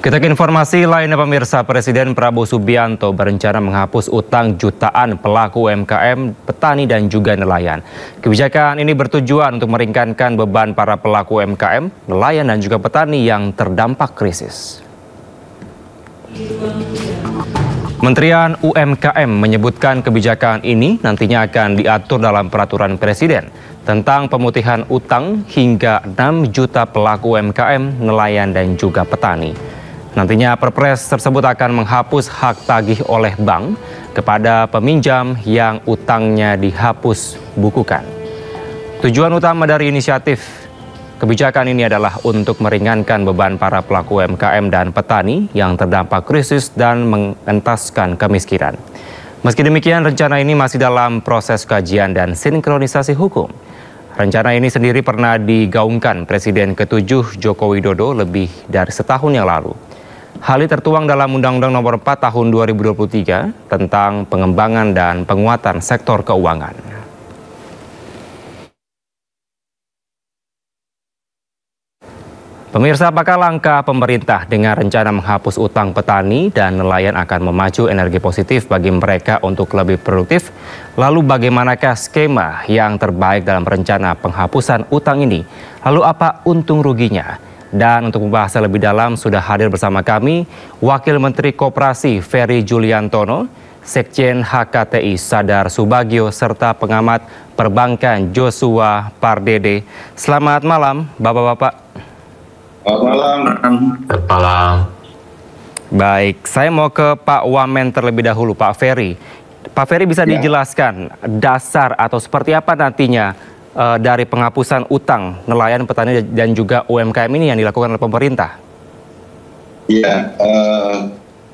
Kita ke informasi lainnya pemirsa, Presiden Prabowo Subianto berencana menghapus utang jutaan pelaku UMKM, petani dan juga nelayan. Kebijakan ini bertujuan untuk meringankan beban para pelaku UMKM, nelayan dan juga petani yang terdampak krisis. Kementerian UMKM menyebutkan kebijakan ini nantinya akan diatur dalam peraturan Presiden tentang pemutihan utang hingga 6 juta pelaku UMKM, nelayan dan juga petani. Nantinya Perpres tersebut akan menghapus hak tagih oleh bank kepada peminjam yang utangnya dihapus bukukan. Tujuan utama dari inisiatif kebijakan ini adalah untuk meringankan beban para pelaku UMKM dan petani yang terdampak krisis dan mengentaskan kemiskinan. Meski demikian, rencana ini masih dalam proses kajian dan sinkronisasi hukum. Rencana ini sendiri pernah digaungkan Presiden ke-7 Joko Widodo lebih dari setahun yang lalu. Hal ini tertuang dalam Undang-Undang Nomor 4 Tahun 2023 tentang pengembangan dan penguatan sektor keuangan. Pemirsa, apakah langkah pemerintah dengan rencana menghapus utang petani dan nelayan akan memacu energi positif bagi mereka untuk lebih produktif? Lalu bagaimanakah skema yang terbaik dalam rencana penghapusan utang ini? Lalu apa untung ruginya? Dan untuk membahasnya lebih dalam sudah hadir bersama kami Wakil Menteri Koperasi Ferry Juliantono, Sekjen HKTI Sadar Subagio, serta pengamat perbankan Joshua Pardede. Selamat malam, Bapak-Bapak. Selamat malam. Selamat malam. Baik, saya mau ke Pak Wamen terlebih dahulu, Pak Ferry. Pak Ferry bisa dijelaskan dasar atau seperti apa nantinya dari penghapusan utang nelayan, petani dan juga UMKM ini yang dilakukan oleh pemerintah? Iya,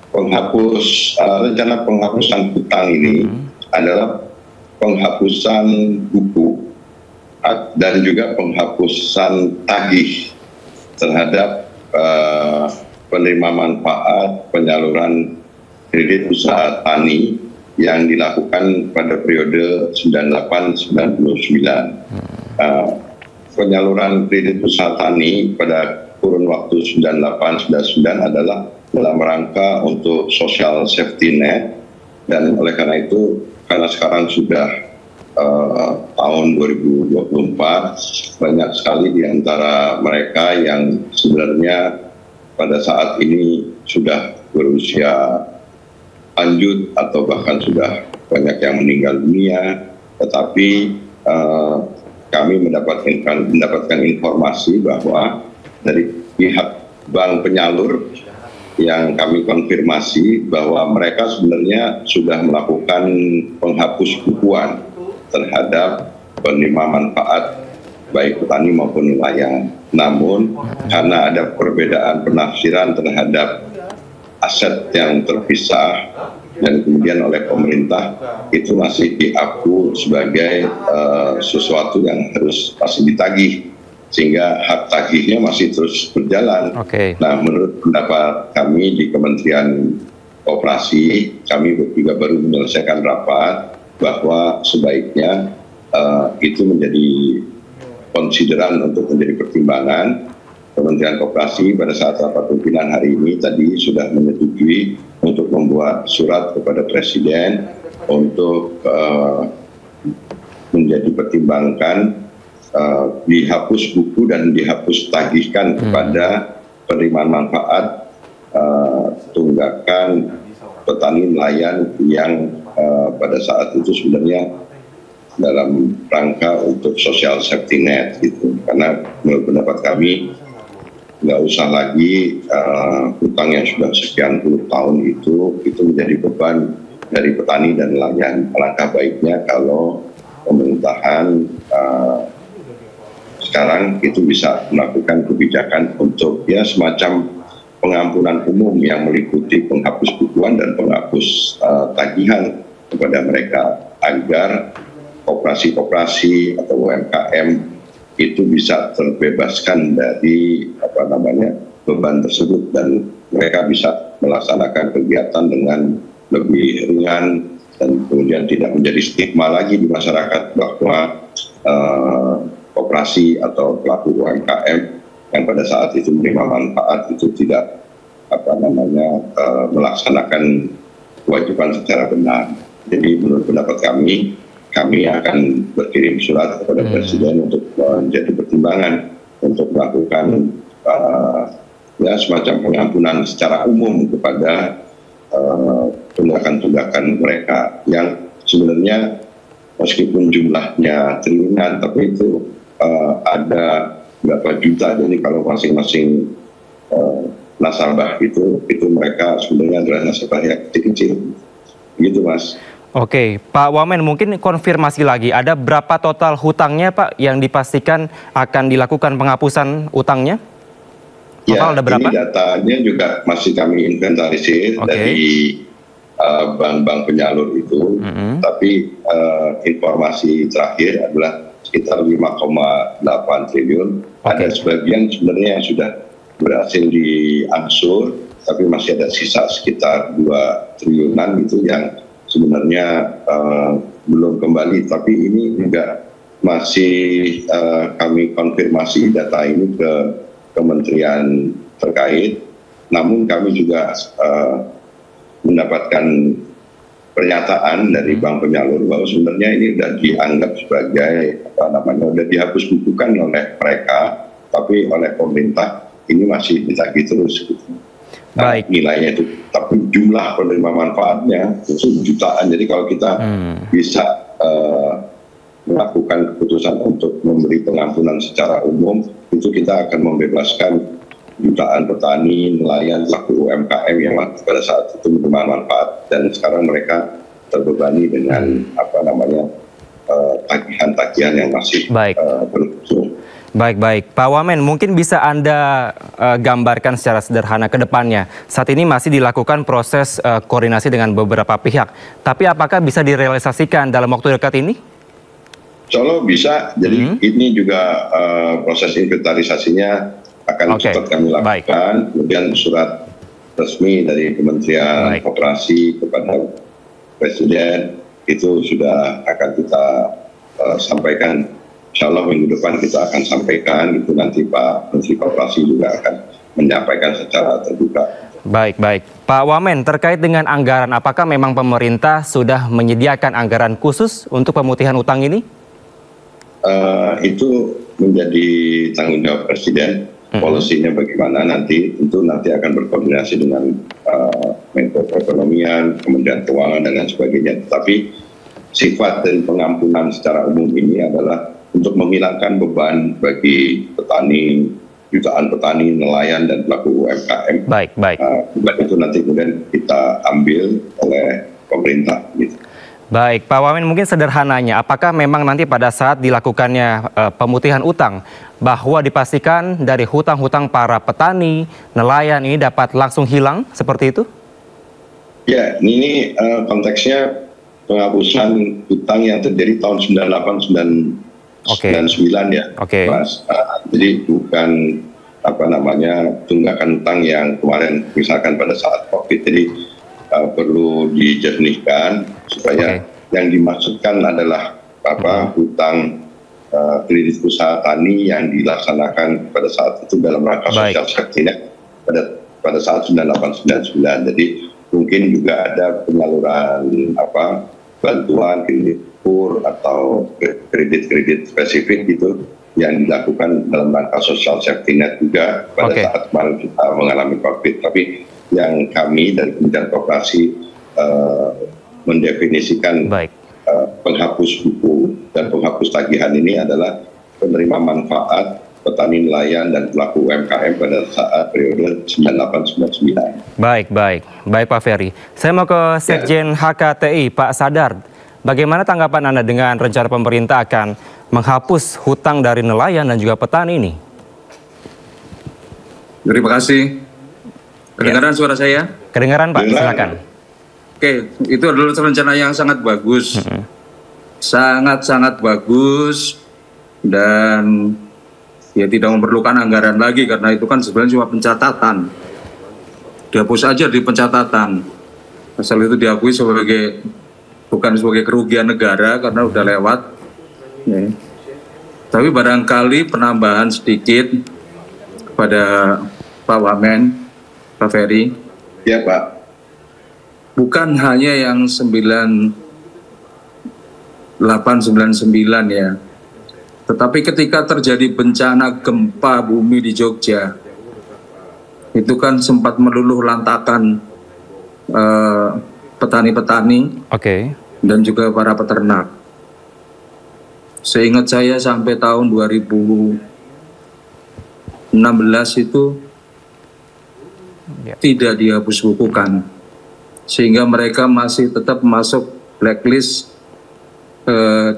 rencana penghapusan utang ini adalah penghapusan buku dan juga penghapusan tagih terhadap penerima manfaat penyaluran kredit usaha tani yang dilakukan pada periode 98-99. Penyaluran kredit usaha tani pada kurun waktu 98-99 adalah dalam rangka untuk social safety net, dan oleh karena itu, karena sekarang sudah tahun 2024, banyak sekali di antara mereka yang sebenarnya pada saat ini sudah berusia lanjut atau bahkan sudah banyak yang meninggal dunia, tetapi kami mendapatkan informasi bahwa dari pihak bank penyalur yang kami konfirmasi bahwa mereka sebenarnya sudah melakukan penghapus bukuan terhadap penerima manfaat baik petani maupun nelayan. Namun karena ada perbedaan penafsiran terhadap aset yang terpisah dan kemudian oleh pemerintah, itu masih diaku sebagai sesuatu yang harus masih ditagih, sehingga hak tagihnya masih terus berjalan. Nah, menurut pendapat kami di Kementerian Koperasi, kami juga baru menyelesaikan rapat bahwa sebaiknya itu menjadi konsideran untuk menjadi pertimbangan. Kementerian Koperasi pada saat rapat pimpinan hari ini tadi sudah menyetujui untuk membuat surat kepada Presiden untuk menjadi pertimbangkan dihapus buku dan dihapus tagihkan kepada penerimaan manfaat tunggakan petani nelayan yang pada saat itu sebenarnya dalam rangka untuk social safety net gitu. Karena menurut pendapat kami nggak usah lagi utang yang sudah sekian puluh tahun itu menjadi beban dari petani dan nelayan. Alangkah baiknya kalau pemerintahan sekarang itu bisa melakukan kebijakan untuk ya semacam pengampunan umum yang meliputi penghapus bukuan dan penghapus tagihan kepada mereka, agar koperasi-koperasi atau UMKM itu bisa terbebaskan dari beban tersebut dan mereka bisa melaksanakan kegiatan dengan lebih ringan dan kemudian tidak menjadi stigma lagi di masyarakat bahwa koperasi atau pelaku UMKM yang pada saat itu menerima manfaat itu tidak melaksanakan kewajiban secara benar. Jadi menurut pendapat kami akan berkirim surat kepada Presiden untuk menjadi pertimbangan untuk melakukan semacam pengampunan secara umum kepada tunggakan-tunggakan mereka yang sebenarnya meskipun jumlahnya triliunan, tapi itu ada berapa juta. Jadi kalau masing-masing nasabah itu mereka sebenarnya adalah nasabah yang kecil-kecil, gitu Mas. Oke, Pak Wamen, mungkin konfirmasi lagi, ada berapa total hutangnya Pak yang dipastikan akan dilakukan penghapusan utangnya? Total ada berapa? Ini datanya juga masih kami inventarisir dari bank-bank penyalur itu, tapi informasi terakhir adalah sekitar 5,8 triliun. Ada sebagian sebenarnya yang sudah berhasil diangsur, tapi masih ada sisa sekitar 2 triliunan itu yang sebenarnya belum kembali. Tapi ini juga masih kami konfirmasi data ini ke kementerian terkait. Namun kami juga mendapatkan pernyataan dari bank penyalur bahwa sebenarnya ini sudah dianggap sebagai sudah dihapus bukukan oleh mereka, tapi oleh pemerintah ini masih ditagih terus. Baik. Nilainya itu, tapi jumlah penerima manfaatnya itu jutaan. Jadi kalau kita bisa melakukan keputusan untuk memberi pengampunan secara umum, itu kita akan membebaskan jutaan petani, nelayan, pelaku UMKM yang pada saat itu menerima manfaat dan sekarang mereka terbebani dengan tagihan-tagihan yang masih berlangsung. Baik. Pak Wamen, mungkin bisa Anda gambarkan secara sederhana ke depannya. Saat ini masih dilakukan proses koordinasi dengan beberapa pihak. Tapi apakah bisa direalisasikan dalam waktu dekat ini? Insya Allah bisa. Jadi ini juga proses inventarisasinya akan cepat kami lakukan. Kemudian surat resmi dari Kementerian Koperasi kepada Presiden itu sudah akan kita sampaikan. Insya Allah minggu depan kita akan sampaikan, itu nanti Pak Menteri Koperasi juga akan menyampaikan secara terbuka. Baik. Pak Wamen, terkait dengan anggaran, apakah memang pemerintah sudah menyediakan anggaran khusus untuk pemutihan utang ini? Itu menjadi tanggung jawab Presiden. Polisinya bagaimana nanti, itu nanti akan berkoordinasi dengan Menko Perekonomian, Kementerian Keuangan, dan lain sebagainya. Tetapi sifat dari pengampunan secara umum ini adalah untuk menghilangkan beban bagi petani, jutaan petani, nelayan, dan pelaku UMKM. Baik. Beban itu nanti kemudian kita ambil oleh pemerintah. Gitu. Baik, Pak Wamen, mungkin sederhananya, apakah memang nanti pada saat dilakukannya pemutihan utang, bahwa dipastikan dari hutang-hutang para petani, nelayan ini dapat langsung hilang, seperti itu? Ya, ini konteksnya penghapusan hutang yang terjadi tahun 98, 99 ya, Mas. Jadi bukan tunggakan hutang yang kemarin misalkan pada saat COVID. Jadi perlu dijernihkan supaya yang dimaksudkan adalah hutang kredit usaha tani yang dilaksanakan pada saat itu dalam rangka sosial safety net pada saat 98-99. Jadi mungkin juga ada penyaluran bantuan kredit atau kredit spesifik gitu yang dilakukan dalam rangka sosial safety net juga pada saat kemarin kita mengalami COVID. Tapi yang kami dari Kementerian Koperasi mendefinisikan penghapus buku dan penghapus tagihan ini adalah penerima manfaat petani, nelayan, dan pelaku UMKM pada saat periode 98-99. Baik Pak Ferry. Saya mau ke Sekjen HKTI, Pak Sadar. Bagaimana tanggapan Anda dengan rencana pemerintah akan menghapus hutang dari nelayan dan juga petani ini? Terima kasih. Kedengaran suara saya? Kedengaran Pak, silakan. Oke, itu adalah rencana yang sangat bagus. Sangat-sangat bagus. Dan ya tidak memerlukan anggaran lagi karena itu kan sebenarnya cuma pencatatan. Dihapus aja di pencatatan. Asal itu diakui bukan sebagai kerugian negara karena udah lewat. Tapi barangkali penambahan sedikit pada Pak Wamen, Pak Ferry. Ya Pak. Bukan hanya yang 9899 ya. Tetapi ketika terjadi bencana gempa bumi di Jogja, itu kan sempat meluluh lantakan petani-petani dan juga para peternak. Seingat saya sampai tahun 2016 itu tidak dihapus bukukan, sehingga mereka masih tetap masuk blacklist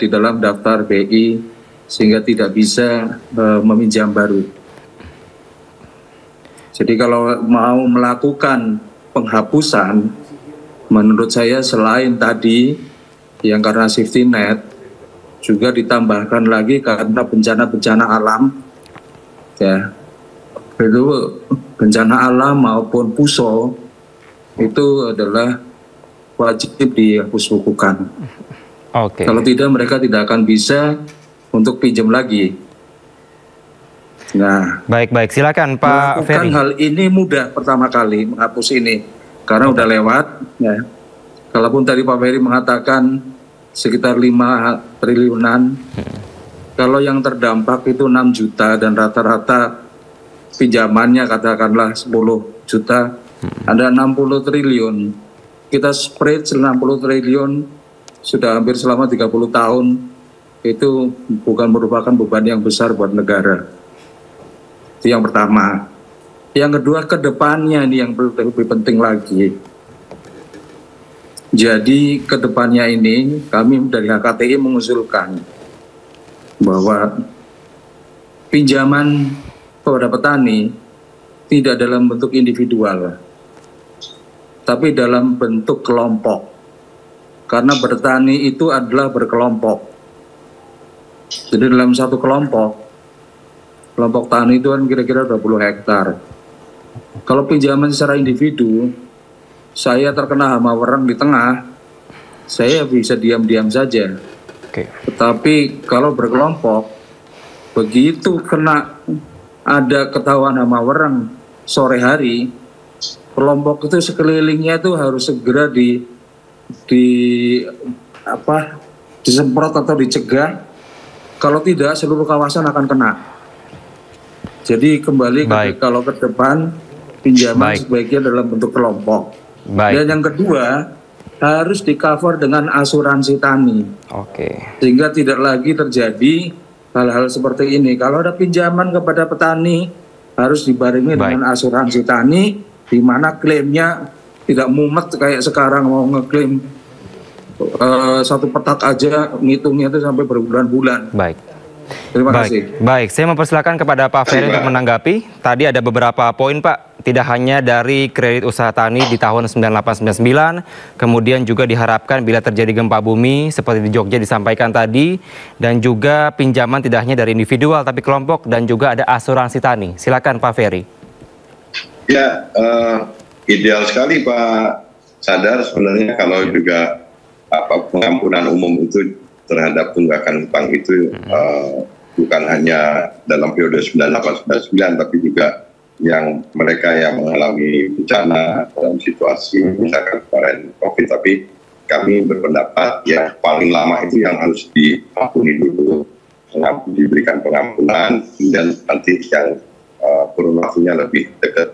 di dalam daftar BI, sehingga tidak bisa meminjam baru. Jadi kalau mau melakukan penghapusan, menurut saya selain tadi yang karena safety net, juga ditambahkan lagi karena bencana-bencana alam, ya, itu bencana alam maupun PUSO itu adalah wajib dihapus bukukan. Kalau tidak mereka tidak akan bisa untuk pinjam lagi. Nah, baik, silakan Pak Ferry. Hal ini mudah pertama kali menghapus ini karena udah lewat. Ya. Kalaupun tadi Pak Ferry mengatakan sekitar 5 triliunan, kalau yang terdampak itu 6 juta dan rata-rata pinjamannya katakanlah 10 juta, ada 60 triliun. Kita spread 60 triliun sudah hampir selama 30 tahun, itu bukan merupakan beban yang besar buat negara. Itu yang pertama. Yang kedua, ke depannya ini yang lebih penting lagi. Jadi ke depannya ini kami dari HKTI mengusulkan bahwa pinjaman kepada petani tidak dalam bentuk individual, tapi dalam bentuk kelompok. Karena bertani itu adalah berkelompok. Jadi dalam satu kelompok tani itu kan kira-kira 20 hektar. Kalau pinjaman secara individu, saya terkena hama wereng di tengah, saya bisa diam-diam saja. Tetapi kalau berkelompok, begitu ada ketahuan hama wereng sore hari, kelompok itu sekelilingnya itu harus segera disemprot atau dicegah. Kalau tidak, seluruh kawasan akan kena. Jadi kembali kalau ke depan pinjaman sebaiknya dalam bentuk kelompok. Dan yang kedua, harus di-cover dengan asuransi tani. Sehingga tidak lagi terjadi hal-hal seperti ini. Kalau ada pinjaman kepada petani, harus dibarengi dengan asuransi tani, di mana klaimnya tidak mumet kayak sekarang mau ngeklaim satu petak aja ngitungnya itu sampai berbulan-bulan. Terima kasih. Baik, saya mempersilakan kepada Pak Ferry untuk menanggapi. Tadi ada beberapa poin Pak, tidak hanya dari kredit usaha tani di tahun 9899, kemudian juga diharapkan bila terjadi gempa bumi seperti di Jogja disampaikan tadi, dan juga pinjaman tidak hanya dari individual tapi kelompok, dan juga ada asuransi tani. Silakan Pak Ferry. Ya, ideal sekali Pak Sadar sebenarnya kalau juga pengampunan umum itu terhadap tunggakan hutang itu bukan hanya dalam periode 9899 tapi juga yang mereka yang mengalami bencana dalam situasi misalkan kemarin COVID. Tapi kami berpendapat ya paling lama itu yang harus diampuni dulu, diberikan pengampunan, kemudian nanti yang kurun waktunya lebih dekat.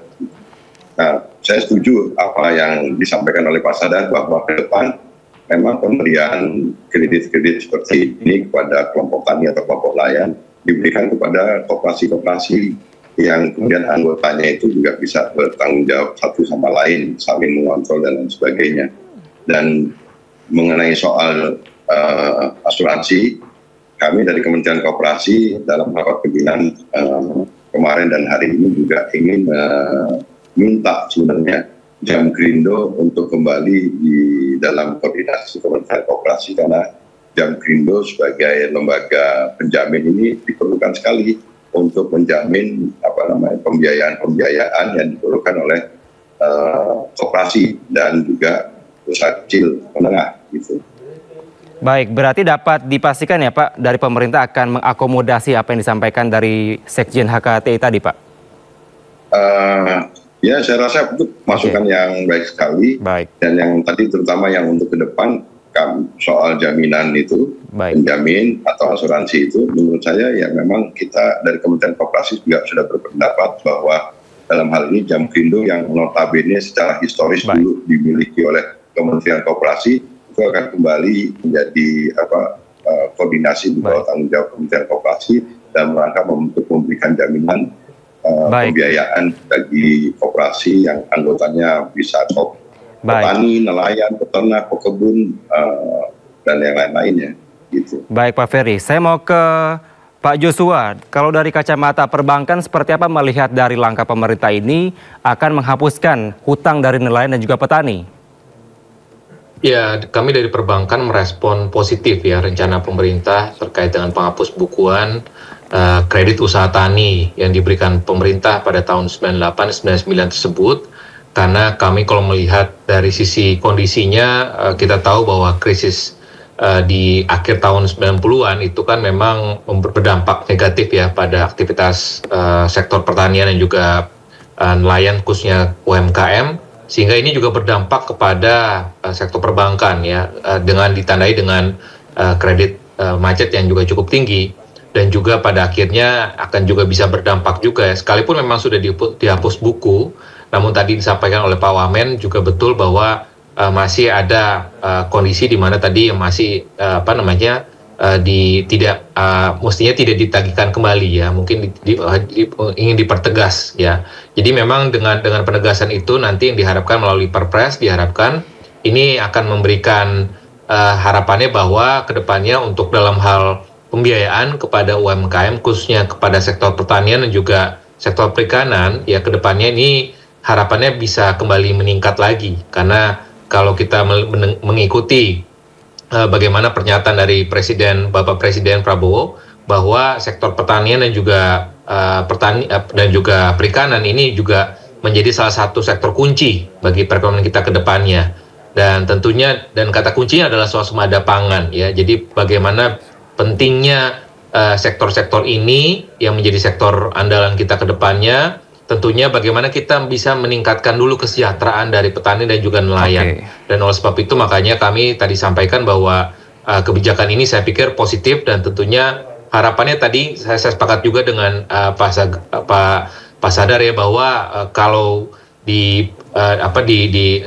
Nah, saya setuju apa yang disampaikan oleh Pak Sadar bahwa ke depan memang pemberian kredit-kredit seperti ini kepada kelompok tani atau kelompok nelayan diberikan kepada koperasi-koperasi yang kemudian anggotanya itu juga bisa bertanggung jawab satu sama lain, saling mengontrol dan lain sebagainya. Dan mengenai soal asuransi, kami dari Kementerian Koperasi dalam rapat pimpinan kemarin dan hari ini juga ingin minta sebenarnya Jamkrindo untuk kembali di dalam koordinasi Kementerian Koperasi, karena Jamkrindo sebagai lembaga penjamin ini diperlukan sekali untuk menjamin pembiayaan yang diperlukan oleh koperasi dan juga usaha kecil menengah gitu. Baik, berarti dapat dipastikan ya Pak, dari pemerintah akan mengakomodasi apa yang disampaikan dari Sekjen HKTI tadi Pak? Ya, saya rasa itu masukan yang baik sekali. Baik. Dan yang tadi terutama yang untuk ke depan soal jaminan itu, penjamin atau asuransi itu, menurut saya ya memang kita dari Kementerian Koperasi juga sudah berpendapat bahwa dalam hal ini Jampindo yang notabene secara historis dulu dimiliki oleh Kementerian Koperasi itu akan kembali menjadi koordinasi di bawah tanggung jawab Kementerian Koperasi dan rangka untuk memberikan jaminan pembiayaan bagi koperasi yang anggotanya bisa petani, nelayan, peternak, pekebun, dan yang lain-lainnya. Gitu. Baik Pak Ferry, saya mau ke Pak Joshua. Kalau dari kacamata perbankan, seperti apa melihat dari langkah pemerintah ini akan menghapuskan hutang dari nelayan dan juga petani? Ya, kami dari perbankan merespon positif ya rencana pemerintah terkait dengan penghapus bukuan kredit usaha tani yang diberikan pemerintah pada tahun 98-99 tersebut. Karena kami kalau melihat dari sisi kondisinya, kita tahu bahwa krisis di akhir tahun 90-an itu kan memang berdampak negatif ya pada aktivitas sektor pertanian dan juga nelayan khususnya UMKM, sehingga ini juga berdampak kepada sektor perbankan ya, dengan ditandai dengan kredit macet yang juga cukup tinggi dan juga pada akhirnya akan juga bisa berdampak juga ya, sekalipun memang sudah dihapus buku. Namun tadi disampaikan oleh Pak Wamen juga betul bahwa masih ada kondisi di mana tadi yang masih mestinya tidak ditagihkan kembali ya, mungkin ingin dipertegas ya. Jadi memang dengan penegasan itu nanti yang diharapkan melalui Perpres diharapkan ini akan memberikan harapannya bahwa kedepannya untuk dalam hal pembiayaan kepada UMKM khususnya kepada sektor pertanian dan juga sektor perikanan ya, kedepannya ini harapannya bisa kembali meningkat lagi, karena kalau kita mengikuti bagaimana pernyataan dari Bapak Presiden Prabowo bahwa sektor pertanian dan juga perikanan ini juga menjadi salah satu sektor kunci bagi perekonomian kita ke depannya, dan tentunya kata kuncinya adalah swasembada pangan ya. Jadi bagaimana pentingnya sektor-sektor ini yang menjadi sektor andalan kita ke depannya. Tentunya bagaimana kita bisa meningkatkan dulu kesejahteraan dari petani dan juga nelayan. Dan oleh sebab itu makanya kami tadi sampaikan bahwa kebijakan ini saya pikir positif, dan tentunya harapannya tadi saya sepakat juga dengan Pak Sadar ya, bahwa kalau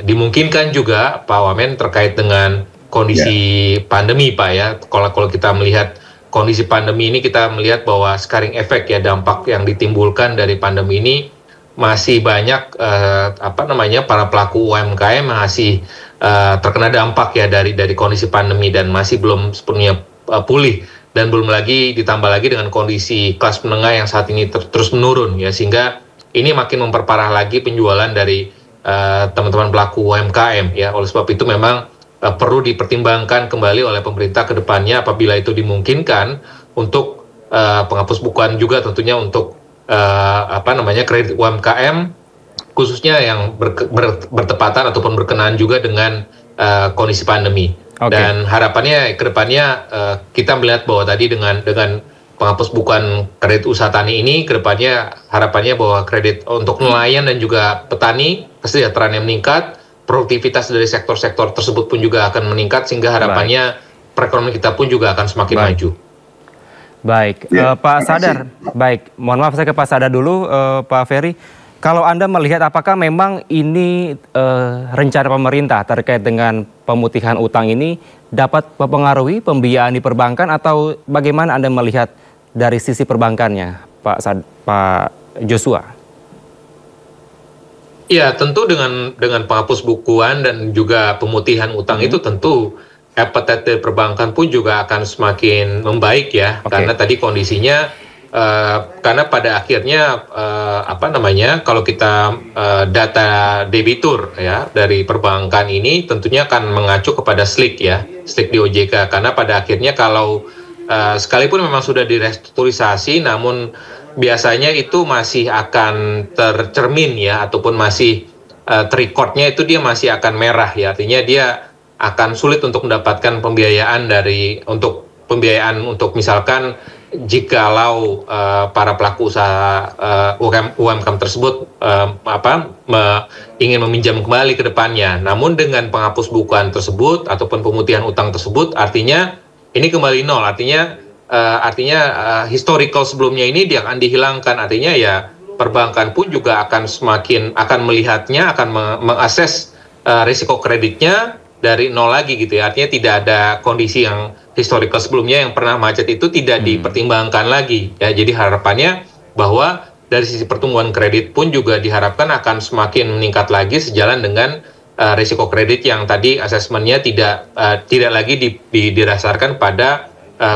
dimungkinkan juga Pak Wamen terkait dengan kondisi pandemi Pak ya. Kalau kita melihat kondisi pandemi ini, kita melihat bahwa scaring efek ya, dampak yang ditimbulkan dari pandemi ini masih banyak para pelaku UMKM masih terkena dampak ya dari kondisi pandemi dan masih belum sepenuhnya pulih, dan belum lagi ditambah lagi dengan kondisi kelas menengah yang saat ini terus menurun ya, sehingga ini makin memperparah lagi penjualan dari teman-teman pelaku UMKM ya. Oleh sebab itu memang perlu dipertimbangkan kembali oleh pemerintah ke depannya apabila itu dimungkinkan untuk penghapus bukuan juga tentunya untuk kredit UMKM khususnya yang bertepatan ataupun berkenaan juga dengan kondisi pandemi. Dan harapannya ke depannya kita melihat bahwa tadi dengan penghapus bukuan kredit usaha tani ini, ke depannya harapannya bahwa kredit untuk nelayan dan juga petani kesejahteraannya meningkat, produktivitas dari sektor-sektor tersebut pun juga akan meningkat, sehingga harapannya perekonomian kita pun juga akan semakin maju. Baik, Pak Sadar. Baik, mohon maaf saya ke Pak Sadar dulu, Pak Ferry. Kalau Anda melihat apakah memang ini rencana pemerintah terkait dengan pemutihan utang ini dapat mempengaruhi pembiayaan di perbankan, atau bagaimana Anda melihat dari sisi perbankannya, Pak Joshua? Ya, tentu dengan penghapus bukuan dan juga pemutihan utang itu tentu appetite perbankan pun juga akan semakin membaik ya, karena tadi kondisinya karena pada akhirnya kalau kita data debitur ya dari perbankan ini tentunya akan mengacu kepada SLIK ya, SLIK di OJK, karena pada akhirnya kalau sekalipun memang sudah direstrukturisasi, namun biasanya itu masih akan tercermin ya, ataupun masih terrekodnya itu dia masih akan merah ya, artinya dia akan sulit untuk mendapatkan pembiayaan untuk misalkan jikalau para pelaku usaha UMKM tersebut ingin meminjam kembali ke depannya. Namun dengan penghapus bukuan tersebut ataupun pemutihan utang tersebut, artinya ini kembali nol. Artinya historical sebelumnya ini dia akan dihilangkan. Artinya ya perbankan pun juga akan melihatnya, akan mengakses risiko kreditnya dari nol lagi gitu ya. Artinya tidak ada kondisi yang historical sebelumnya yang pernah macet itu tidak dipertimbangkan lagi ya. Jadi harapannya bahwa dari sisi pertumbuhan kredit pun juga diharapkan akan semakin meningkat lagi sejalan dengan risiko kredit yang tadi asesmennya tidak lagi didasarkan pada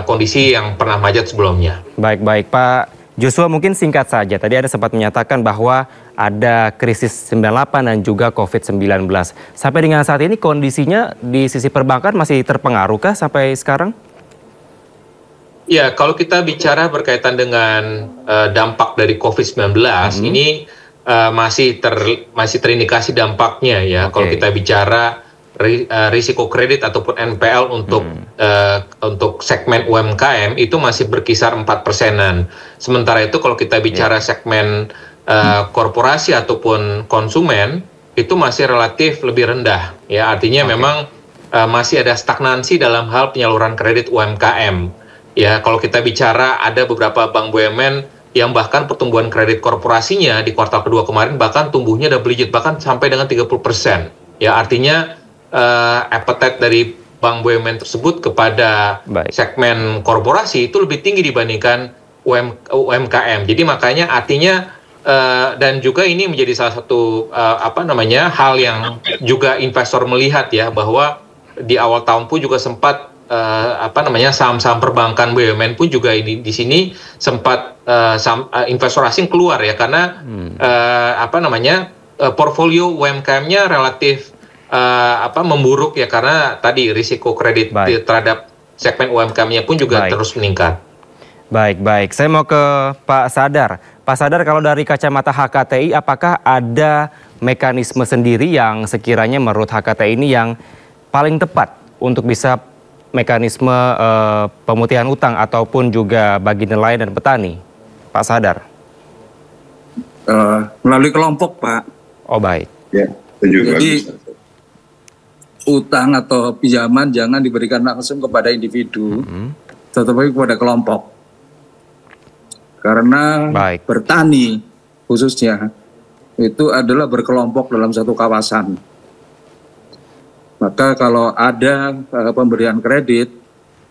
kondisi yang pernah macet sebelumnya. Baik Pak Joshua, mungkin singkat saja. Tadi Anda sempat menyatakan bahwa ada krisis 98 dan juga COVID-19. Sampai dengan saat ini kondisinya di sisi perbankan masih terpengaruhkah sampai sekarang? Ya, kalau kita bicara berkaitan dengan dampak dari COVID-19, ini masih terindikasi dampaknya ya. Kalau kita bicara risiko kredit ataupun NPL untuk segmen UMKM itu masih berkisar 4%-an. Sementara itu kalau kita bicara segmen korporasi ataupun konsumen itu masih relatif lebih rendah ya. Artinya memang masih ada stagnansi dalam hal penyaluran kredit UMKM. Ya, kalau kita bicara ada beberapa bank BUMN yang bahkan pertumbuhan kredit korporasinya di kuartal kedua kemarin bahkan tumbuhnya double digit, bahkan sampai dengan 30%. Ya, artinya appetite dari bank BUMN tersebut kepada segmen korporasi itu lebih tinggi dibandingkan UMKM. Jadi makanya artinya dan juga ini menjadi salah satu hal yang juga investor melihat ya, bahwa di awal tahun pun juga sempat saham-saham perbankan BUMN pun juga di sini sempat investor asing keluar ya, karena portfolio UMKM-nya relatif memburuk ya, karena tadi risiko kredit terhadap segmen UMKM-nya pun juga terus meningkat. Baik. Saya mau ke Pak Sadar. Pak Sadar, kalau dari kacamata HKTI, apakah ada mekanisme sendiri yang sekiranya menurut HKTI ini yang paling tepat untuk bisa mekanisme pemutihan utang ataupun juga bagi nelayan dan petani? Pak Sadar. Melalui kelompok, Pak. Oh, baik. Ya, jadi utang atau pinjaman jangan diberikan langsung kepada individu, tetapi kepada kelompok. Karena bertani khususnya itu adalah berkelompok dalam satu kawasan. Maka kalau ada pemberian kredit,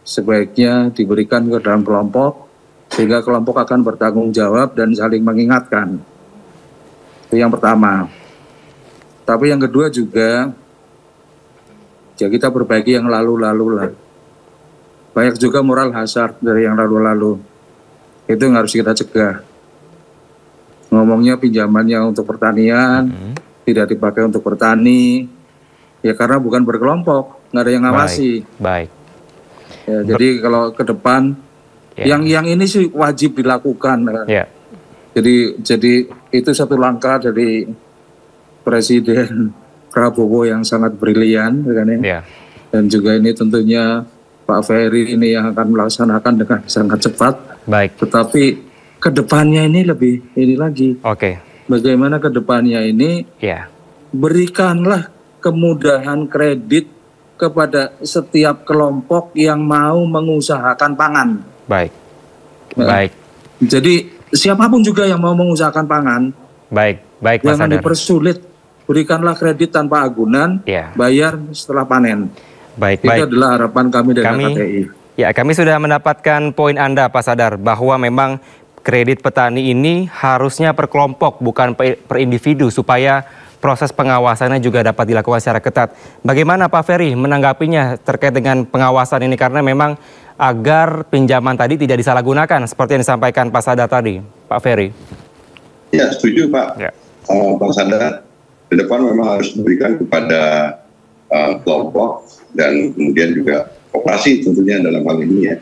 sebaiknya diberikan ke dalam kelompok, sehingga kelompok akan bertanggung jawab dan saling mengingatkan. Itu yang pertama. Tapi yang kedua juga, ya kita perbaiki yang lalu-lalu lah. Banyak juga moral hazard dari yang lalu-lalu. Itu yang harus kita cegah. Ngomongnya pinjamannya untuk pertanian, tidak dipakai untuk bertani, ya karena bukan berkelompok, nggak ada yang ngawasi. Baik. Ya, jadi kalau ke depan, yang ini sih wajib dilakukan. Jadi itu satu langkah dari Presiden Prabowo yang sangat brilian, kan ya. Dan juga ini tentunya Pak Ferry ini yang akan melaksanakan dengan sangat cepat. Baik. Tetapi kedepannya ini lebih ini lagi. Bagaimana kedepannya ini? Berikanlah kemudahan kredit kepada setiap kelompok yang mau mengusahakan pangan. Baik. Jadi siapapun juga yang mau mengusahakan pangan. Baik, Mas Jangan Sadar. dipersulit. Berikanlah kredit tanpa agunan, bayar setelah panen. Itu adalah harapan kami dari HKTI. Ya, kami sudah mendapatkan poin Anda, Pak Sadar, bahwa memang kredit petani ini harusnya per kelompok, bukan per individu, supaya proses pengawasannya juga dapat dilakukan secara ketat. Bagaimana Pak Ferry menanggapinya terkait dengan pengawasan ini? Karena memang agar pinjaman tadi tidak disalahgunakan, seperti yang disampaikan Pak Sadar tadi, Pak Ferry. Ya, setuju Pak. Pak Sadar, ke depan memang harus diberikan kepada kelompok dan kemudian juga koperasi tentunya dalam hal ini ya.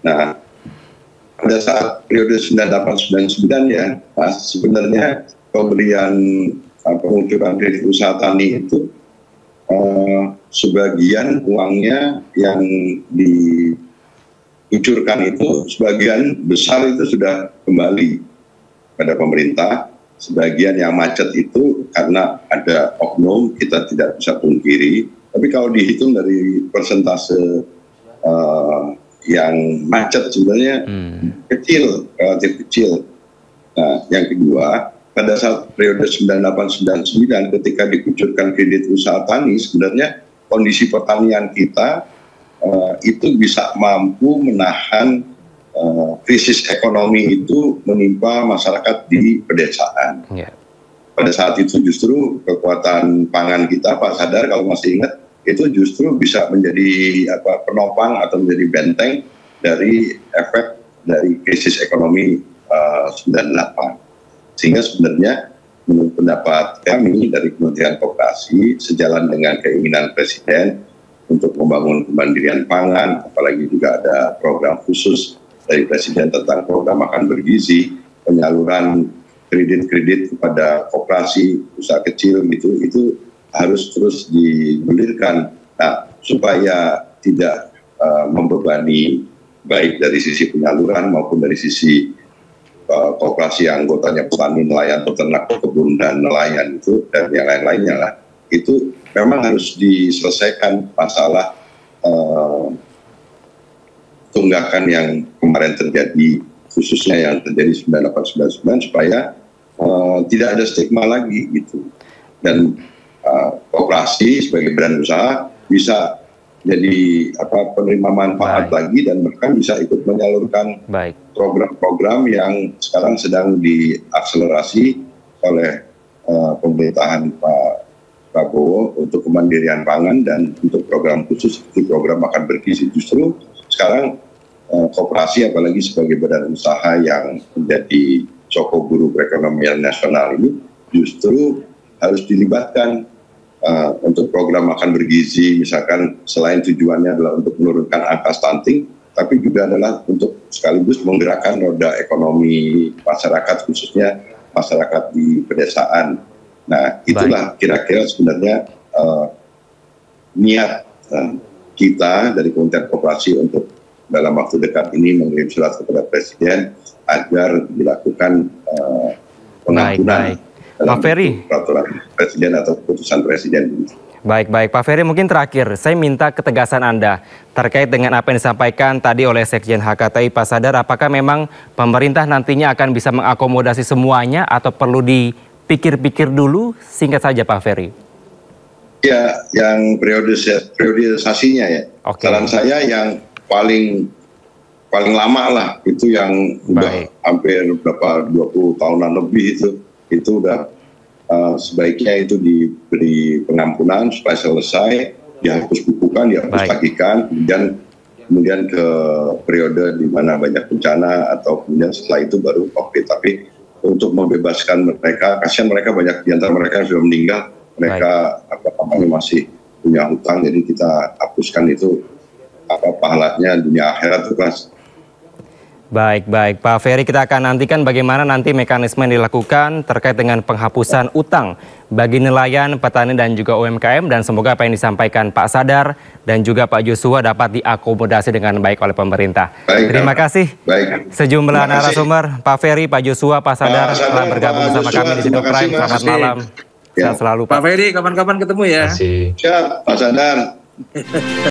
Nah, pada saat periode 98-99 ya, sebenarnya pemberian pengucuran kredit usaha tani itu sebagian uangnya yang dikucurkan itu sebagian besar itu sudah kembali pada pemerintah. Sebagian yang macet itu karena ada oknum, kita tidak bisa pungkiri. Tapi kalau dihitung dari persentase yang macet sebenarnya kecil, relatif kecil. Nah, yang kedua, pada saat periode 9899 ketika dikucurkan kredit usaha tani, sebenarnya kondisi pertanian kita itu bisa mampu menahan krisis ekonomi itu menimpa masyarakat di pedesaan. Pada saat itu justru kekuatan pangan kita, Pak Sadar kalau masih ingat, itu justru bisa menjadi penopang atau menjadi benteng dari efek dari krisis ekonomi 98. Sehingga sebenarnya menurut pendapat kami dari Kementerian Koperasi, sejalan dengan keinginan Presiden untuk membangun kemandirian pangan, apalagi juga ada program khusus dari Presiden tentang program makan bergizi, penyaluran kredit-kredit kepada koperasi usaha kecil itu harus terus digulirkan. Nah, supaya tidak membebani baik dari sisi penyaluran maupun dari sisi koperasi yang anggotanya petani, nelayan, peternak, kebun dan nelayan itu dan yang lain-lainnya lah, itu memang harus diselesaikan masalah tunggakan yang kemarin terjadi, khususnya yang terjadi 9899 supaya tidak ada stigma lagi gitu. Dan koperasi sebagai brand usaha bisa jadi penerima manfaat lagi dan bahkan bisa ikut menyalurkan program-program yang sekarang sedang diakselerasi oleh pemerintahan Pak Prabowo untuk kemandirian pangan dan untuk program khusus seperti program makan bergizi. Justru sekarang koperasi apalagi sebagai badan usaha yang menjadi coko guru perekonomian nasional ini justru harus dilibatkan untuk program makan bergizi, misalkan selain tujuannya adalah untuk menurunkan angka stunting, tapi juga adalah untuk sekaligus menggerakkan roda ekonomi masyarakat, khususnya masyarakat di pedesaan. Nah, itulah kira-kira sebenarnya niat kita dari Kementerian Koperasi untuk dalam waktu dekat ini mengirim surat kepada Presiden agar dilakukan pengampunan Pak Ferry, peraturan Presiden atau keputusan Presiden. Baik, Pak Ferry, mungkin terakhir saya minta ketegasan Anda terkait dengan apa yang disampaikan tadi oleh Sekjen HKTI Pak Sadar. Apakah memang pemerintah nantinya akan bisa mengakomodasi semuanya atau perlu dipikir-pikir dulu? Singkat saja Pak Ferry. Ya, yang periodisasinya ya. Saran saya yang paling lama lah, itu yang udah hampir berapa 20 tahunan lebih itu udah sebaiknya itu diberi pengampunan supaya selesai, dihapus bukukan, dihapus tagikan, kemudian ke periode di mana banyak bencana atau kemudian setelah itu baru COVID. Tapi untuk membebaskan mereka, kasihan mereka banyak di antara mereka yang sudah meninggal, mereka masih punya hutang, jadi kita hapuskan itu pahalanya dunia akhirat itu Mas. Baik, Pak Ferry, kita akan nantikan bagaimana nanti mekanisme yang dilakukan terkait dengan penghapusan utang bagi nelayan, petani dan juga UMKM, dan semoga apa yang disampaikan Pak Sadar dan juga Pak Joshua dapat diakomodasi dengan baik oleh pemerintah. Terima kasih. Sejumlah narasumber, Pak Ferry, Pak Joshua, Pak Sadar telah bergabung bersama kami di Sido Prime. Selamat malam. Sehat selalu Pak Ferry, kapan-kapan ketemu ya. Siap, Pak Sadar.